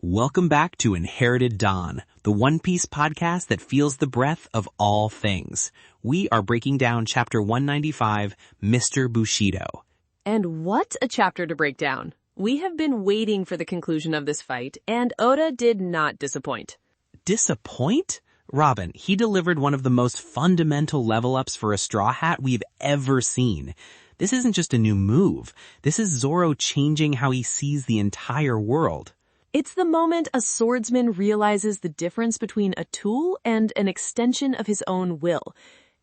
Welcome back to Inherited Dawn, the One Piece podcast that feels the breath of all things. We are breaking down Chapter 195, Mr. Bushido. And what a chapter to break down. We have been waiting for the conclusion of this fight, and Oda did not disappoint. Disappoint? Robin, he delivered one of the most fundamental level-ups for a Straw Hat we've ever seen. This isn't just a new move. This is Zoro changing how he sees the entire world. It's the moment a swordsman realizes the difference between a tool and an extension of his own will.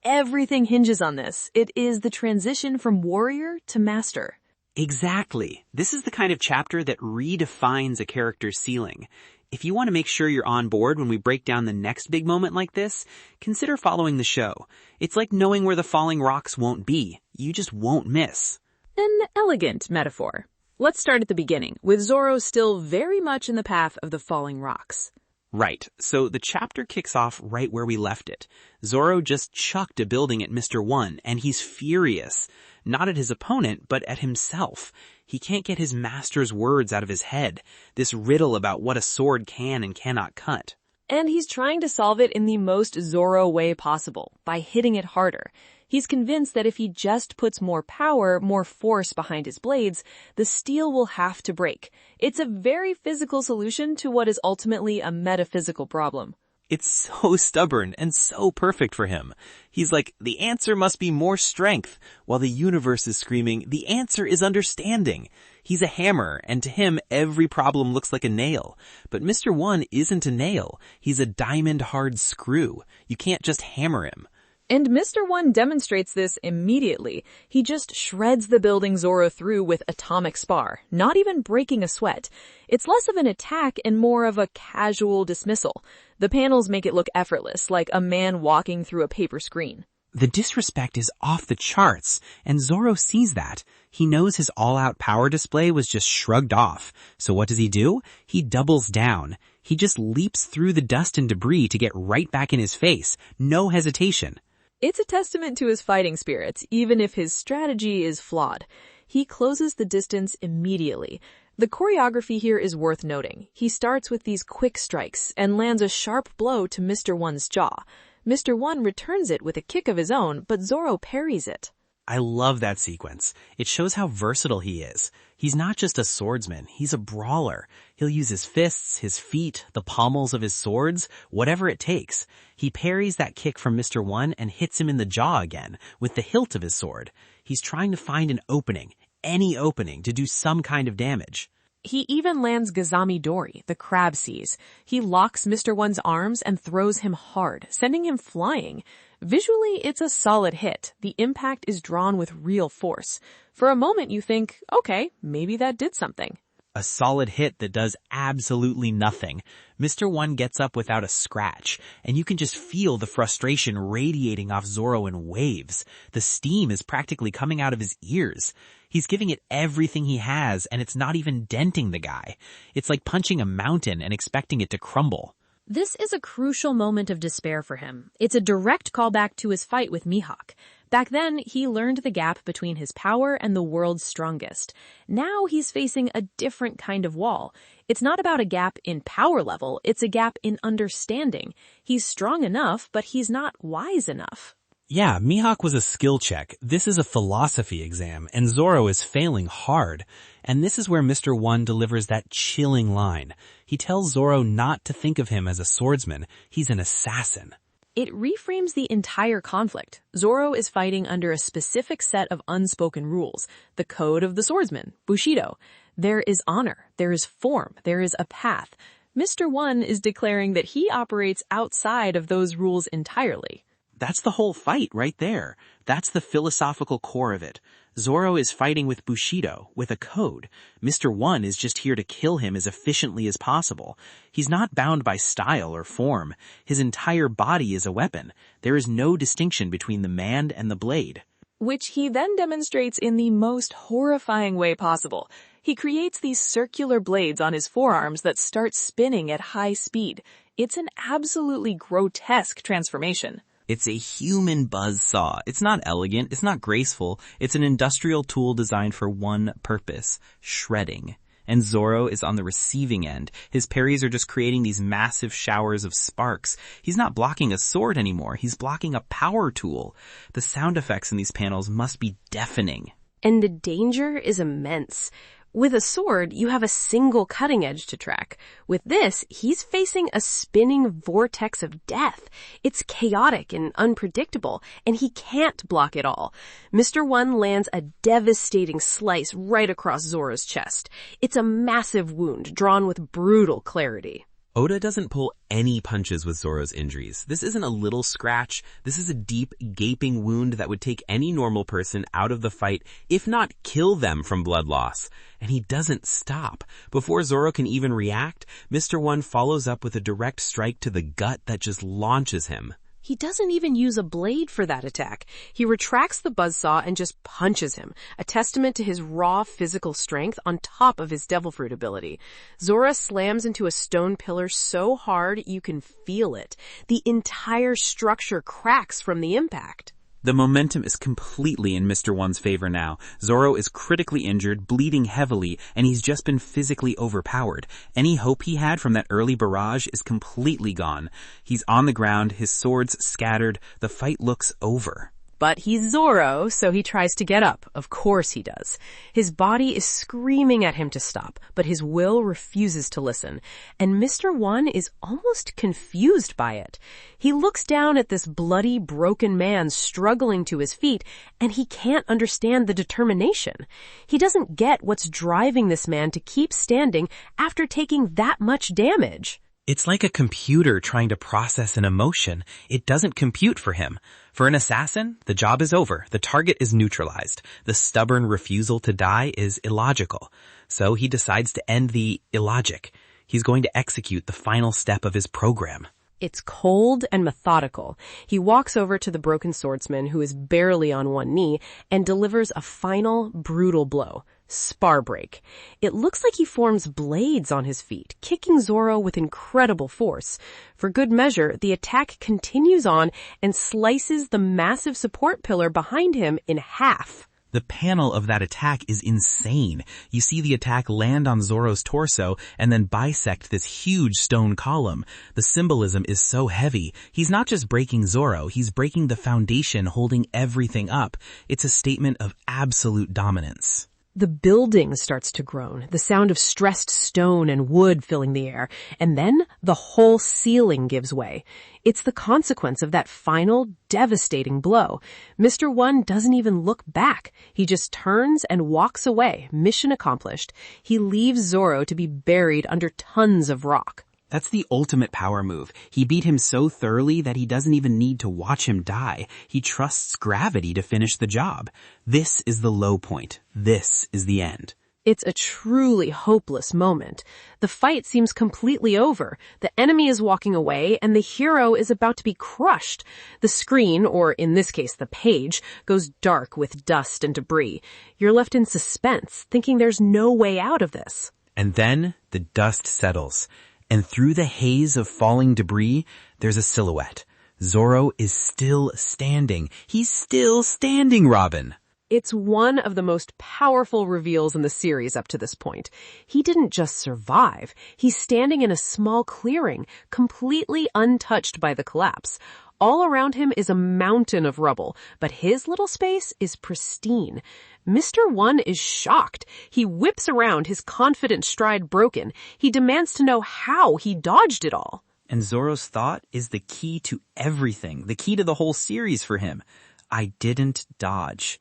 Everything hinges on this. It is the transition from warrior to master. Exactly. This is the kind of chapter that redefines a character's ceiling. If you want to make sure you're on board when we break down the next big moment like this, consider following the show. It's like knowing where the falling rocks won't be. You just won't miss. An elegant metaphor. Let's start at the beginning, with Zoro still very much in the path of the falling rocks. Right, so the chapter kicks off right where we left it. Zoro just chucked a building at Mr. One, and he's furious. Not at his opponent, but at himself. He can't get his master's words out of his head, this riddle about what a sword can and cannot cut. And he's trying to solve it in the most Zoro way possible, by hitting it harder. He's convinced that if he just puts more power, more force behind his blades, the steel will have to break. It's a very physical solution to what is ultimately a metaphysical problem. It's so stubborn and so perfect for him. He's like, the answer must be more strength, while the universe is screaming, the answer is understanding. He's a hammer, and to him, every problem looks like a nail. But Mr. One isn't a nail. He's a diamond-hard screw. You can't just hammer him. And Mr. One demonstrates this immediately. He just shreds the building Zoro through with atomic spar, not even breaking a sweat. It's less of an attack and more of a casual dismissal. The panels make it look effortless, like a man walking through a paper screen. The disrespect is off the charts, and Zoro sees that. He knows his all-out power display was just shrugged off. So what does he do? He doubles down. He just leaps through the dust and debris to get right back in his face. No hesitation. It's a testament to his fighting spirits, even if his strategy is flawed. He closes the distance immediately. The choreography here is worth noting. He starts with these quick strikes and lands a sharp blow to Mr. One's jaw. Mr. One returns it with a kick of his own, but Zoro parries it. I love that sequence. It shows how versatile he is. He's not just a swordsman, he's a brawler. He'll use his fists, his feet, the pommels of his swords, whatever it takes. He parries that kick from Mr. One and hits him in the jaw again, with the hilt of his sword. He's trying to find an opening, any opening, to do some kind of damage. He even lands Gazami Dori, the crab seas. He locks Mr. One's arms and throws him hard, sending him flying. Visually, it's a solid hit. The impact is drawn with real force. For a moment you think, okay, maybe that did something. A solid hit that does absolutely nothing. Mr. One gets up without a scratch, and you can just feel the frustration radiating off Zoro in waves. The steam is practically coming out of his ears. He's giving it everything he has, and it's not even denting the guy. It's like punching a mountain and expecting it to crumble. This is a crucial moment of despair for him. It's a direct callback to his fight with Mihawk. Back then, he learned the gap between his power and the world's strongest. Now he's facing a different kind of wall. It's not about a gap in power level, it's a gap in understanding. He's strong enough, but he's not wise enough. Yeah, Mihawk was a skill check. This is a philosophy exam, and Zoro is failing hard. And this is where Mr. One delivers that chilling line. He tells Zoro not to think of him as a swordsman. He's an assassin. It reframes the entire conflict. Zoro is fighting under a specific set of unspoken rules, the code of the swordsman, Bushido. There is honor, there is form, there is a path. Mr. One is declaring that he operates outside of those rules entirely. That's the whole fight right there. That's the philosophical core of it. Zoro is fighting with Bushido, with a code. Mr. One is just here to kill him as efficiently as possible. He's not bound by style or form. His entire body is a weapon. There is no distinction between the man and the blade. Which he then demonstrates in the most horrifying way possible. He creates these circular blades on his forearms that start spinning at high speed. It's an absolutely grotesque transformation. It's a human buzzsaw. It's not elegant. It's not graceful. It's an industrial tool designed for one purpose, shredding. and Zoro is on the receiving end. His parries are just creating these massive showers of sparks. He's not blocking a sword anymore. He's blocking a power tool. The sound effects in these panels must be deafening. And the danger is immense. With a sword, you have a single cutting edge to track. With this, he's facing a spinning vortex of death. It's chaotic and unpredictable, and he can't block it all. Mr. One lands a devastating slice right across Zoro's chest. It's a massive wound drawn with brutal clarity. Oda doesn't pull any punches with Zoro's injuries. This isn't a little scratch. This is a deep, gaping wound that would take any normal person out of the fight, if not kill them from blood loss. And he doesn't stop. Before Zoro can even react, Mr. One follows up with a direct strike to the gut that just launches him. He doesn't even use a blade for that attack. He retracts the buzzsaw and just punches him, a testament to his raw physical strength on top of his devil fruit ability. Zoro slams into a stone pillar so hard you can feel it. The entire structure cracks from the impact. The momentum is completely in Mr. One's favor now. Zoro is critically injured, bleeding heavily, and he's just been physically overpowered. Any hope he had from that early barrage is completely gone. He's on the ground, his sword's scattered, the fight looks over. But he's Zoro, so he tries to get up. Of course he does. His body is screaming at him to stop, but his will refuses to listen. And Mr. One is almost confused by it. He looks down at this bloody, broken man struggling to his feet, and he can't understand the determination. He doesn't get what's driving this man to keep standing after taking that much damage. It's like a computer trying to process an emotion. It doesn't compute for him. For an assassin, the job is over. The target is neutralized. The stubborn refusal to die is illogical. So he decides to end the illogic. He's going to execute the final step of his program. It's cold and methodical. He walks over to the broken swordsman, who is barely on one knee, and delivers a final, brutal blow. Spar break. It looks like he forms blades on his feet, kicking Zoro with incredible force. For good measure, the attack continues on and slices the massive support pillar behind him in half. The panel of that attack is insane. You see the attack land on Zoro's torso and then bisect this huge stone column. The symbolism is so heavy. He's not just breaking Zoro, he's breaking the foundation holding everything up. It's a statement of absolute dominance. The building starts to groan, the sound of stressed stone and wood filling the air, and then the whole ceiling gives way. It's the consequence of that final, devastating blow. Mr. One doesn't even look back. He just turns and walks away, mission accomplished. He leaves Zoro to be buried under tons of rock. That's the ultimate power move. He beat him so thoroughly that he doesn't even need to watch him die. He trusts gravity to finish the job. This is the low point. This is the end. It's a truly hopeless moment. The fight seems completely over. The enemy is walking away, and the hero is about to be crushed. The screen, or in this case the page, goes dark with dust and debris. You're left in suspense, thinking there's no way out of this. And then the dust settles. And through the haze of falling debris, there's a silhouette. Zoro is still standing. He's still standing, Robin. It's one of the most powerful reveals in the series up to this point. He didn't just survive. He's standing in a small clearing, completely untouched by the collapse. All around him is a mountain of rubble, but his little space is pristine. Mr. One is shocked. He whips around, his confident stride broken. He demands to know how he dodged it all. And Zoro's thought is the key to everything, the key to the whole series for him. I didn't dodge.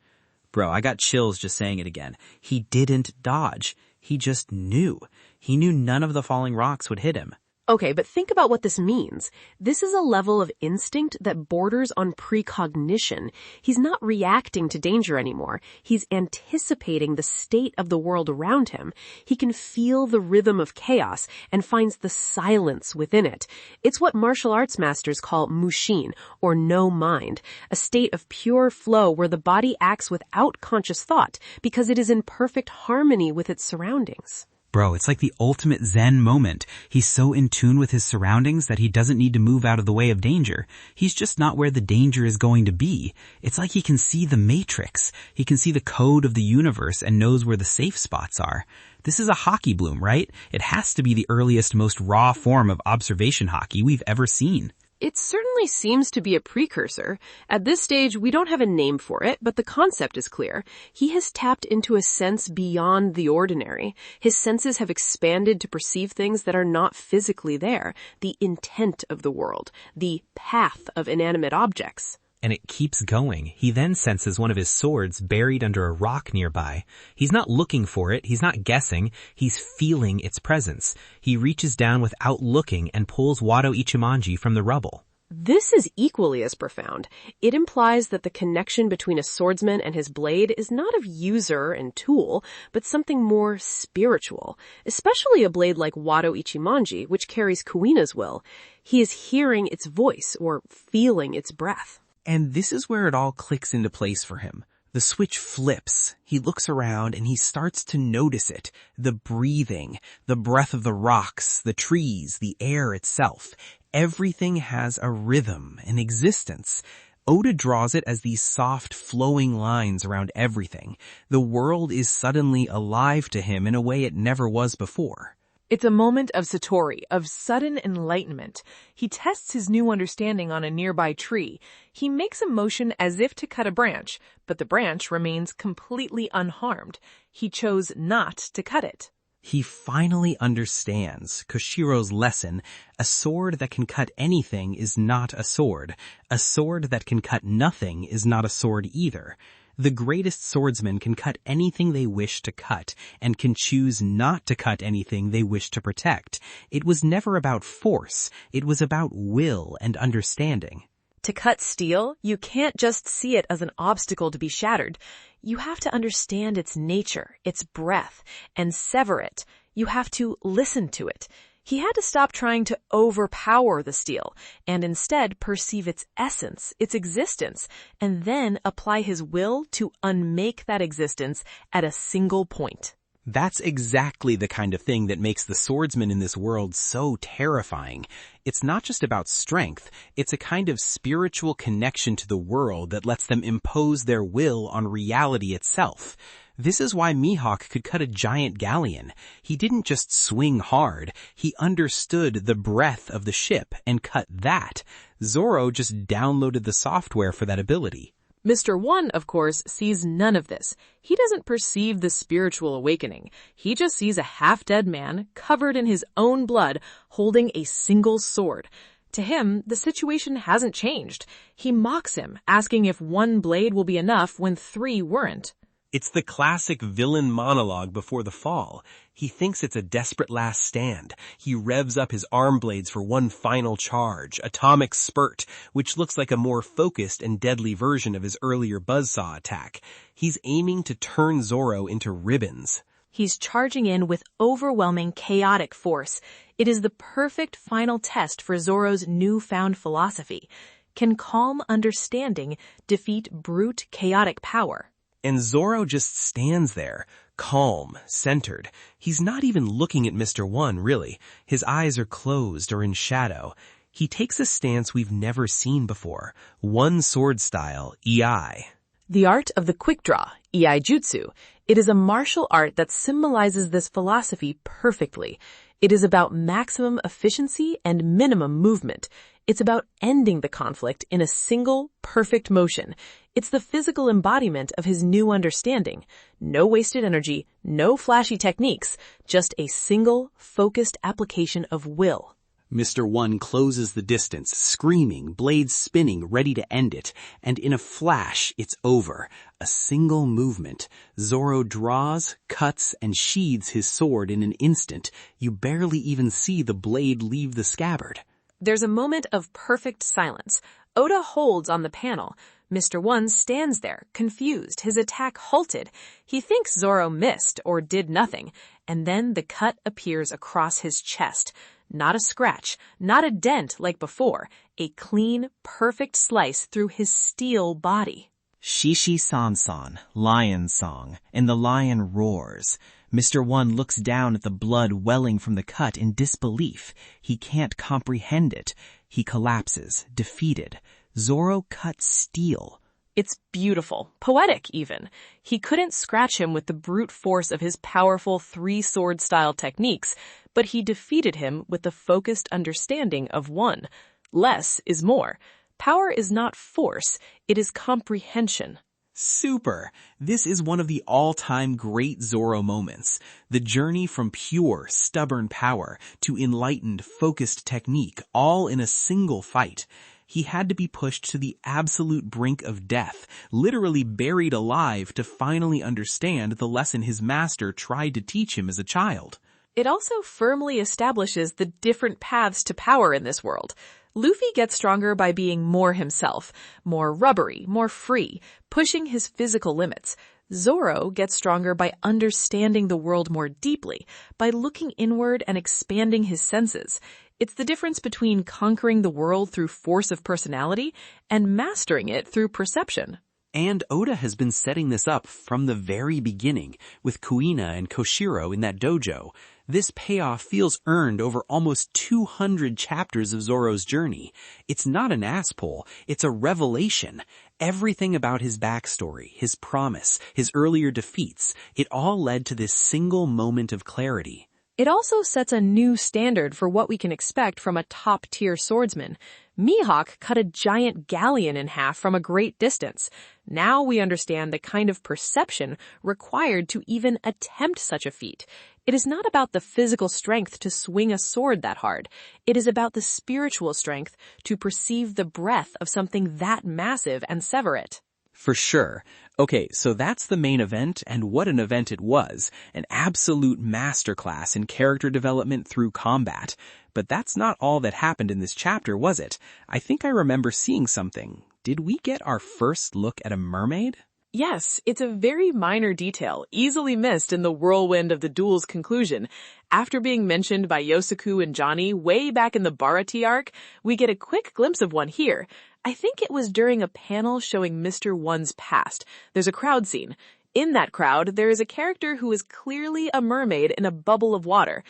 Bro, I got chills just saying it again. He didn't dodge. He just knew. He knew none of the falling rocks would hit him. Okay, but think about what this means. This is a level of instinct that borders on precognition. He's not reacting to danger anymore. He's anticipating the state of the world around him. He can feel the rhythm of chaos and finds the silence within it. It's what martial arts masters call mushin, or no mind, a state of pure flow where the body acts without conscious thought because it is in perfect harmony with its surroundings. Bro, it's like the ultimate Zen moment. He's so in tune with his surroundings that he doesn't need to move out of the way of danger. He's just not where the danger is going to be. It's like he can see the matrix. He can see the code of the universe and knows where the safe spots are. This is a hockey bloom, right? It has to be the earliest, most raw form of observation hockey we've ever seen. It certainly seems to be a precursor. At this stage, we don't have a name for it, but the concept is clear. He has tapped into a sense beyond the ordinary. His senses have expanded to perceive things that are not physically there, the intent of the world, the path of inanimate objects. And it keeps going. He then senses one of his swords buried under a rock nearby. He's not looking for it, he's not guessing, he's feeling its presence. He reaches down without looking and pulls Wado Ichimonji from the rubble. This is equally as profound. It implies that the connection between a swordsman and his blade is not of user and tool, but something more spiritual, especially a blade like Wado Ichimonji, which carries Kuina's will. He is hearing its voice or feeling its breath. And this is where it all clicks into place for him. The switch flips. He looks around and he starts to notice it. The breathing, the breath of the rocks, the trees, the air itself. Everything has a rhythm, an existence. Oda draws it as these soft, flowing lines around everything. The world is suddenly alive to him in a way it never was before. It's a moment of satori, of sudden enlightenment. He tests his new understanding on a nearby tree. He makes a motion as if to cut a branch, but the branch remains completely unharmed. He chose not to cut it. He finally understands Koshiro's lesson. A sword that can cut anything is not a sword. A sword that can cut nothing is not a sword either. The greatest swordsmen can cut anything they wish to cut, and can choose not to cut anything they wish to protect. It was never about force, it was about will and understanding. To cut steel, you can't just see it as an obstacle to be shattered. You have to understand its nature, its breath, and sever it. You have to listen to it. He had to stop trying to overpower the steel and instead perceive its essence, its existence, and then apply his will to unmake that existence at a single point. That's exactly the kind of thing that makes the swordsman in this world so terrifying. It's not just about strength, it's a kind of spiritual connection to the world that lets them impose their will on reality itself. This is why Mihawk could cut a giant galleon. He didn't just swing hard, he understood the breadth of the ship and cut that. Zoro just downloaded the software for that ability. Mr. One, of course, sees none of this. He doesn't perceive the spiritual awakening. He just sees a half-dead man, covered in his own blood, holding a single sword. To him, the situation hasn't changed. He mocks him, asking if one blade will be enough when 3 weren't. It's the classic villain monologue before the fall. He thinks it's a desperate last stand. He revs up his arm blades for one final charge, Atomic Spurt, which looks like a more focused and deadly version of his earlier buzzsaw attack. He's aiming to turn Zoro into ribbons. He's charging in with overwhelming chaotic force. It is the perfect final test for Zoro's newfound philosophy. Can calm understanding defeat brute chaotic power? And Zoro just stands there, calm, centered. He's not even looking at Mr. One, really. His eyes are closed or in shadow. He takes a stance we've never seen before. One sword style, Iai. The art of the quick draw, Iai Jutsu. It is a martial art that symbolizes this philosophy perfectly. It is about maximum efficiency and minimum movement. It's about ending the conflict in a single, perfect motion. It's the physical embodiment of his new understanding. No wasted energy, no flashy techniques, just a single, focused application of will. Mr. One closes the distance, screaming, blades spinning, ready to end it. And in a flash, it's over. A single movement. Zoro draws, cuts, and sheathes his sword in an instant. You barely even see the blade leave the scabbard. There's a moment of perfect silence. Oda holds on the panel. Mr. One stands there, confused, his attack halted. He thinks Zoro missed or did nothing, and then the cut appears across his chest. Not a scratch, not a dent like before, a clean, perfect slice through his steel body. Shishi Sonson, lion song, and the lion roars. Mr. One looks down at the blood welling from the cut in disbelief. He can't comprehend it. He collapses, defeated. Zoro cut steel. It's beautiful, poetic even. He couldn't scratch him with the brute force of his powerful three-sword style techniques, but he defeated him with the focused understanding of one. Less is more. Power is not force, it is comprehension. Super! This is one of the all-time great Zoro moments. The journey from pure, stubborn power to enlightened, focused technique, all in a single fight. He had to be pushed to the absolute brink of death, literally buried alive to finally understand the lesson his master tried to teach him as a child. It also firmly establishes the different paths to power in this world. Luffy gets stronger by being more himself, more rubbery, more free, pushing his physical limits. Zoro gets stronger by understanding the world more deeply, by looking inward and expanding his senses. It's the difference between conquering the world through force of personality and mastering it through perception. And Oda has been setting this up from the very beginning, with Kuina and Koshiro in that dojo. This payoff feels earned over almost 200 chapters of Zoro's journey. It's not an ass-pull, it's a revelation. Everything about his backstory, his promise, his earlier defeats, it all led to this single moment of clarity. It also sets a new standard for what we can expect from a top-tier swordsman. Mihawk cut a giant galleon in half from a great distance. Now we understand the kind of perception required to even attempt such a feat. It is not about the physical strength to swing a sword that hard. It is about the spiritual strength to perceive the breadth of something that massive and sever it. For sure. Okay, so that's the main event, and what an event it was. An absolute masterclass in character development through combat. But that's not all that happened in this chapter, was it? I think I remember seeing something. Did we get our first look at a mermaid? Yes, it's a very minor detail, easily missed in the whirlwind of the duel's conclusion. After being mentioned by Yosaku and Johnny way back in the Barati arc, we get a quick glimpse of one here. I think it was during a panel showing Mr. One's past. There's a crowd scene. In that crowd, there is a character who is clearly a mermaid in a bubble of water.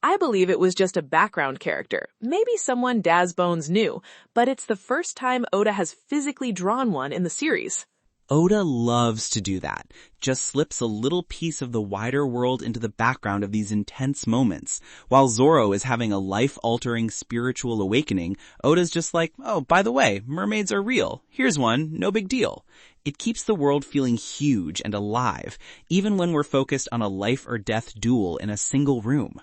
I believe it was just a background character, maybe someone Daz Bones knew, but it's the first time Oda has physically drawn one in the series. Oda loves to do that, just slips a little piece of the wider world into the background of these intense moments. While Zoro is having a life-altering spiritual awakening, Oda's just like, oh, by the way, mermaids are real. Here's one, no big deal. It keeps the world feeling huge and alive, even when we're focused on a life-or-death duel in a single room.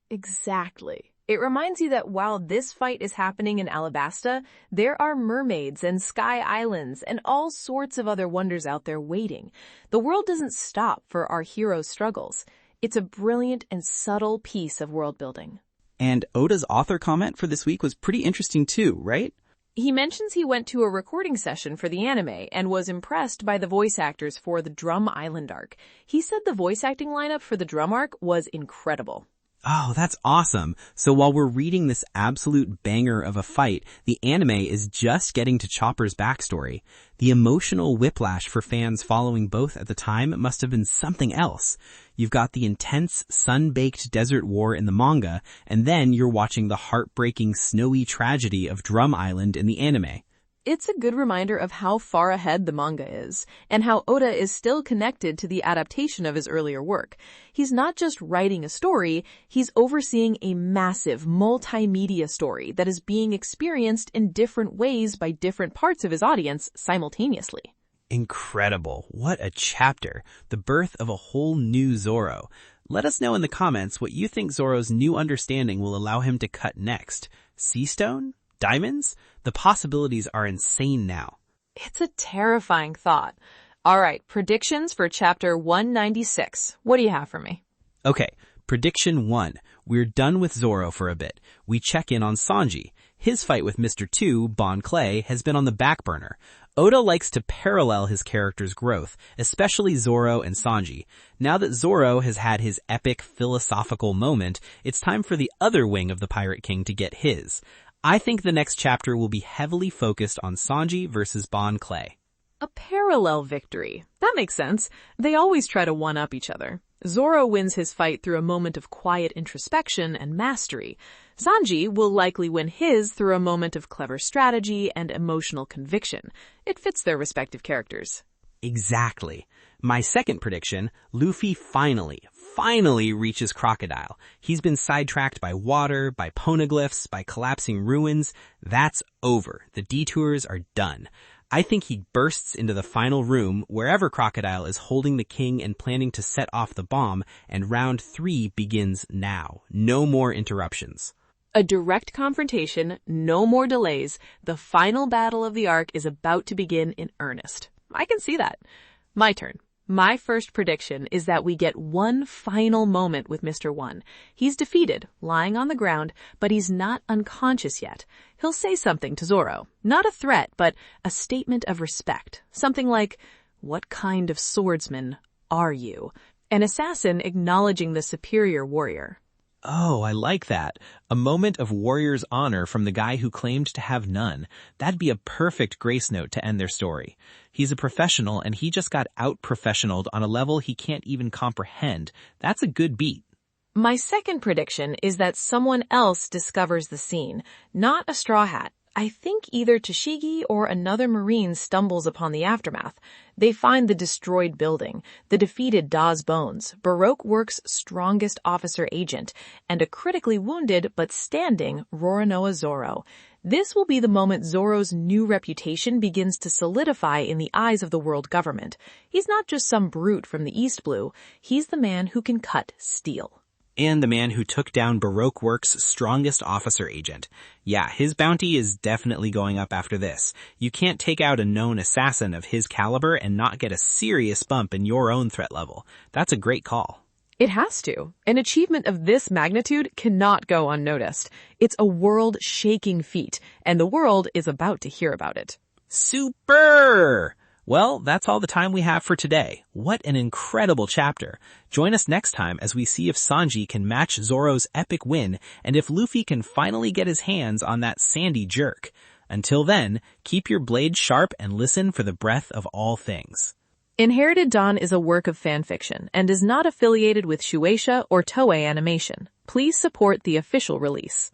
Exactly. It reminds you that while this fight is happening in Alabasta, there are mermaids and sky islands and all sorts of other wonders out there waiting. The world doesn't stop for our heroes' struggles. It's a brilliant and subtle piece of world building. And Oda's author comment for this week was pretty interesting too, right? He mentions he went to a recording session for the anime and was impressed by the voice actors for the Drum Island arc. He said the voice acting lineup for the Drum arc was incredible. Oh, that's awesome. So while we're reading this absolute banger of a fight, the anime is just getting to Chopper's backstory. The emotional whiplash for fans following both at the time must have been something else. You've got the intense, sun-baked desert war in the manga, and then you're watching the heartbreaking, snowy tragedy of Drum Island in the anime. It's a good reminder of how far ahead the manga is, and how Oda is still connected to the adaptation of his earlier work. He's not just writing a story, he's overseeing a massive multimedia story that is being experienced in different ways by different parts of his audience simultaneously. Incredible. What a chapter. The birth of a whole new Zoro. Let us know in the comments what you think Zoro's new understanding will allow him to cut next. Sea stone? Diamonds? The possibilities are insane now. It's a terrifying thought. All right, predictions for chapter 196. What do you have for me? Okay, prediction 1. We're done with Zoro for a bit. We check in on Sanji. His fight with Mr. 2, Bon Clay, has been on the back burner. Oda likes to parallel his character's growth, especially Zoro and Sanji. Now that Zoro has had his epic philosophical moment, it's time for the other wing of the Pirate King to get his. I think the next chapter will be heavily focused on Sanji versus Bon Clay. A parallel victory. That makes sense. They always try to one-up each other. Zoro wins his fight through a moment of quiet introspection and mastery. Sanji will likely win his through a moment of clever strategy and emotional conviction. It fits their respective characters. Exactly. My second prediction, Luffy finally reaches Crocodile. He's been sidetracked by water, by poneglyphs, by collapsing ruins. That's over. The detours are done. I think he bursts into the final room wherever Crocodile is holding the king and planning to set off the bomb, and round 3 begins now. No more interruptions. A direct confrontation, no more delays. The final battle of the arc is about to begin in earnest. I can see that. My turn. My first prediction is that we get one final moment with Mr. One. He's defeated, lying on the ground, but he's not unconscious yet. He'll say something to Zoro. Not a threat, but a statement of respect. Something like, "What kind of swordsman are you?" An assassin acknowledging the superior warrior. Oh, I like that. A moment of warrior's honor from the guy who claimed to have none. That'd be a perfect grace note to end their story. He's a professional and he just got out-professionaled on a level he can't even comprehend. That's a good beat. My second prediction is that someone else discovers the scene, not a Straw Hat. I think either Tashigi or another Marine stumbles upon the aftermath. They find the destroyed building, the defeated Da's bones, Baroque Works' strongest officer agent, and a critically wounded but standing Roronoa Zoro. This will be the moment Zoro's new reputation begins to solidify in the eyes of the world government. He's not just some brute from the East Blue. He's the man who can cut steel. And the man who took down Baroque Works' strongest officer agent. Yeah, his bounty is definitely going up after this. You can't take out a known assassin of his caliber and not get a serious bump in your own threat level. That's a great call. It has to. An achievement of this magnitude cannot go unnoticed. It's a world-shaking feat, and the world is about to hear about it. Super! Well, that's all the time we have for today. What an incredible chapter. Join us next time as we see if Sanji can match Zoro's epic win and if Luffy can finally get his hands on that sandy jerk. Until then, keep your blade sharp and listen for the breath of all things. Inherited Dawn is a work of fan fiction and is not affiliated with Shueisha or Toei Animation. Please support the official release.